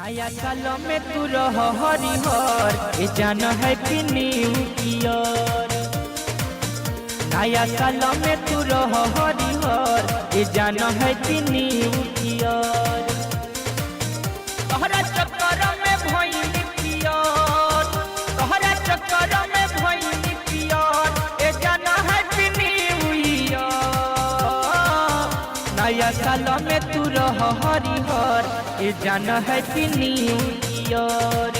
नया साल में तू रह हरिहर ए जान हैप्पी न्यू ईयर। नया साल में तू रह हरिहर ए जान हैप्पी न्यू ईयर। तोहरा चक्कर में भइल पियर, तोहरा चक्कर में भइल पियर ए जान हैप्पी न्यू ईयर। नया साल में तू रह हरिहर ए जान हैप्पी न्यू ईयर।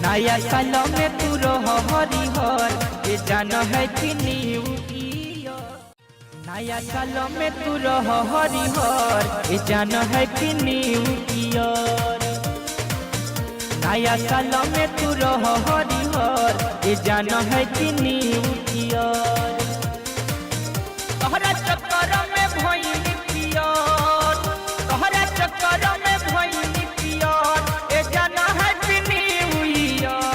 नया साल में तू रह हरिहर ए जान हैप्पी न्यू ईयर। नया साल में तू रह हरिहर ए जान हैप्पी न्यू ईयर। नया साल में तू रह हरिहर ए जान हैप्पी न्यू ईयर। तोहरा चक्कर में भइल पियर, तोहरा चक्कर में भइल पियर ए जान हैप्पी न्यू ईयर।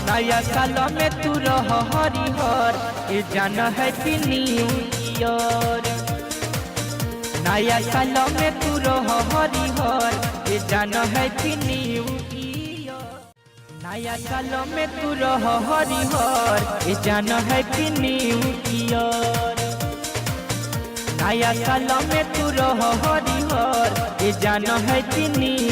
नया साल में तू रह हरिहर ए जान हैप्पी न्यू ईयर। नया साल में तू रह हरिहर ए जान हैप्पी न्यू ईयर। नया साल में तू रह हरिहर ए जान हैप्पी न्यू ईयर। नया साल में तू रह हरिहर ए जान हैप्पी न्यू